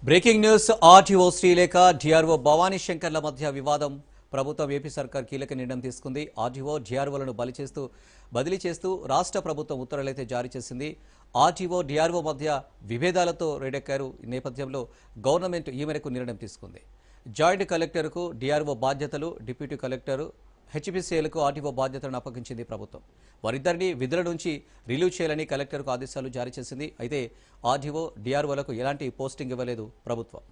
Breaking news RTO Srilekha DRO Bhavani శంకర్ల మధ్య వివాదం. ప్రభుత్వం ఏపీ సర్కార్ కీలక నిర్ణయం తీసుకుంది. ఆర్టీఓ డిఆర్ఓలను బదిలీ చేస్తూ రాష్ట్ర ప్రభుత్వం ఉత్తర్వులైతే జారీ చేసింది. ఆర్టీఓ డిఆర్ఓ మధ్య విభేదాలతో రెడెక్కారు. ఈ నేపథ్యంలో గవర్నమెంట్ ఈ మేరకు నిర్ణయం తీసుకుంది. జాయింట్ కలెక్టర్కు డిఆర్ఓ బాధ్యతలు, డిప్యూటీ కలెక్టర్ హెచ్పీసీఎల్కు ఆర్టీఓ బాధ్యతలను అప్పగించింది ప్రభుత్వం. వారిద్దరిని విధుల నుంచి రిలీవ్ చేయాలని కలెక్టర్కు ఆదేశాలు జారీ చేసింది. అయితే ఆర్టీఓ డిఆర్ఓలకు ఎలాంటి పోస్టింగ్ ఇవ్వలేదు ప్రభుత్వం.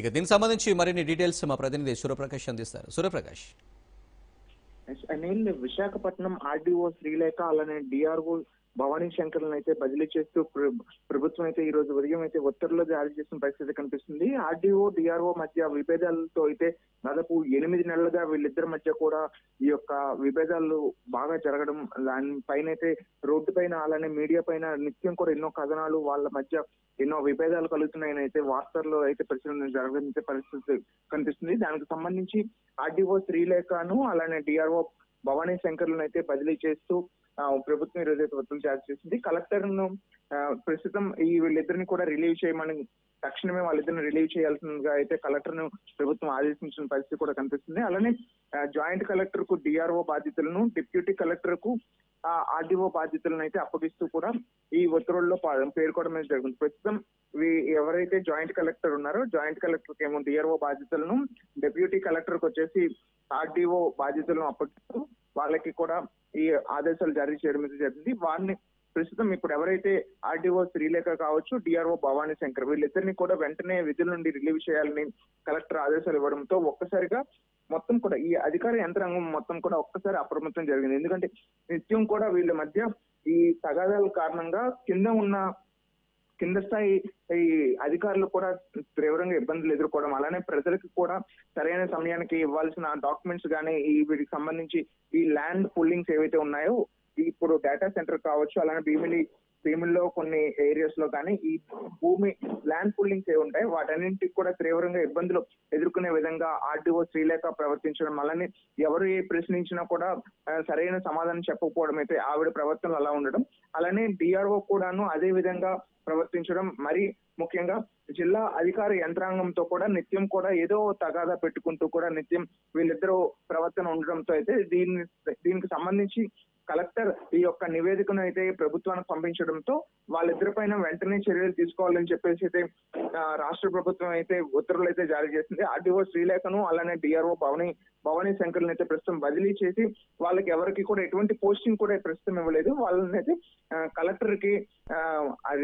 ఇక దీనికి సంబంధించి మరిన్ని డీటెయిల్స్ మా ప్రతినిధి సూర్యప్రకాష్ అందిస్తారు. సూర్యప్రకాష్, నేను విశాఖపట్నం ఆర్డీఓ శ్రీలేఖ అలానే డిఆర్ఓ భవానీ శంకర్లను అయితే బదిలీ చేస్తూ ప్రభుత్వం అయితే ఈ రోజు ఉదయం అయితే ఉత్తర్వులు జారీ చేసిన పరిస్థితి కనిపిస్తుంది. ఆర్డీఓ డిఆర్ఓ మధ్య విభేదాలతో అయితే దాదాపు 8 నెలలుగా వీళ్ళిద్దరి మధ్య కూడా ఈ యొక్క విభేదాలు బాగా జరగడం, దానిపైన అయితే రోడ్డు పైన అలానే మీడియా పైన నిత్యం కూడా ఎన్నో కథనాలు, వాళ్ళ మధ్య ఎన్నో విభేదాలు కలుగుతున్నాయని అయితే వార్తల్లో అయితే ప్రచురణ జరగని పరిస్థితి కనిపిస్తుంది. దానికి సంబంధించి ఆర్డీఓ శ్రీలేఖను అలానే డిఆర్ఓ భవానీ శంకర్లను అయితే బదిలీ చేస్తూ ప్రభుత్వం ఈరోజు అయితే ఉత్తర్వులు జారీ చేసింది. కలెక్టర్ ను ప్రస్తుతం వీళ్ళిద్దరిని కూడా రిలీవ్ చేయమని, తక్షణమే వాళ్ళిద్దరిని రిలీవ్ చేయాల్సిందిగా అయితే కలెక్టర్ ను ప్రభుత్వం ఆదేశించిన పరిస్థితి కూడా కనిపిస్తుంది. అలానే జాయింట్ కలెక్టర్ కు డిఆర్ఓ బాధ్యతలను, డిప్యూటీ కలెక్టర్ కు ఆర్డీఓ బాధ్యతలను అయితే అప్పగిస్తూ కూడా ఈ ఉత్తర్వుల్లో పేర్కొనడం జరుగుతుంది. ప్రస్తుతం ఎవరైతే జాయింట్ కలెక్టర్ ఉన్నారో జాయింట్ కలెక్టర్ ఏమో డిఆర్ఓ బాధ్యతలను, డిప్యూటీ కలెక్టర్ కు వచ్చేసి ఆర్డీఓ బాధ్యతలను అప్పగిస్తూ వాళ్ళకి కూడా ఈ ఆదేశాలు జారీ చేయడం జరిగింది. వారిని ప్రస్తుతం ఇప్పుడు ఎవరైతే ఆర్డీఓ శ్రీలేఖ కావచ్చు, డిఆర్ఓ భవానీ శంకర్ వీళ్ళిద్దరిని కూడా వెంటనే విధుల నుండి రిలీవ్ చేయాలని కలెక్టర్ ఆదేశాలు ఇవ్వడంతో ఒక్కసారిగా మొత్తం కూడా ఈ అధికార యంత్రాంగం మొత్తం కూడా ఒక్కసారి అప్రమత్తం జరిగింది. ఎందుకంటే నిత్యం కూడా వీళ్ళ మధ్య ఈ తగాదాల కారణంగా కింద స్థాయి ఈ అధికారులు కూడా తీవ్రంగా ఇబ్బందులు ఎదుర్కోవడం, అలానే ప్రజలకు కూడా సరైన సమయానికి ఇవ్వాల్సిన డాక్యుమెంట్స్ కానీ వీటికి సంబంధించి ఈ ల్యాండ్ పుల్లింగ్స్ ఏవైతే ఉన్నాయో, ఇప్పుడు డేటా సెంటర్ కావచ్చు, అలానే భీమిల్లో కొన్ని ఏరియాస్ లో కానీ ఈ భూమి ల్యాండ్ పుల్లింగ్స్ ఏ ఉంటాయి వాటన్నింటికి కూడా తీవ్రంగా ఇబ్బందులు ఎదుర్కొనే విధంగా ఆర్డీఓ శ్రీలేఖ ప్రవర్తించడం, అలానే ఎవరు ఏ ప్రశ్నించినా కూడా సరైన సమాధానం చెప్పకపోవడం అయితే ఆవిడ ప్రవర్తనలు అలా ఉండడం, అలానే డిఆర్ఓ కూడాను అదే విధంగా ప్రవర్తించడం, మరి ముఖ్యంగా జిల్లా అధికార యంత్రాంగంతో కూడా నిత్యం కూడా ఏదో తగాదా పెట్టుకుంటూ కూడా నిత్యం వీళ్ళిద్దరూ ప్రవర్తన ఉండడంతో అయితే దీనికి సంబంధించి కలెక్టర్ ఈ యొక్క నివేదికను అయితే ప్రభుత్వానికి పంపించడంతో వాళ్ళిద్దరి పైన వెంటనే చర్యలు తీసుకోవాలని చెప్పేసి అయితే రాష్ట్ర ప్రభుత్వం అయితే ఉత్తర్వులు అయితే జారీ చేసింది. ఆర్డీఓ శ్రీలేఖను అలానే డిఆర్ఓ భవానీ శంకర్లను అయితే ప్రస్తుతం బదిలీ చేసి వాళ్ళకి ఎవరికి కూడా ఎటువంటి పోస్టింగ్ కూడా ప్రస్తుతం ఇవ్వలేదు. వాళ్ళని అయితే కలెక్టర్ కి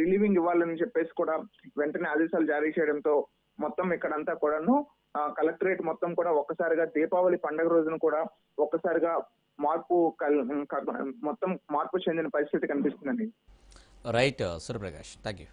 రిలీవింగ్ ఇవ్వాలని చెప్పేసి కూడా వెంటనే ఆదేశాలు జారీ చేయడంతో మొత్తం ఇక్కడంతా కూడాను కలెక్టరేట్ మొత్తం కూడా ఒక్కసారిగా దీపావళి పండుగ రోజున కూడా ఒక్కసారిగా మొత్తం మార్పు చెందిన పరిస్థితి కనిపిస్తుందండి. Right Suryaprakash, thank you.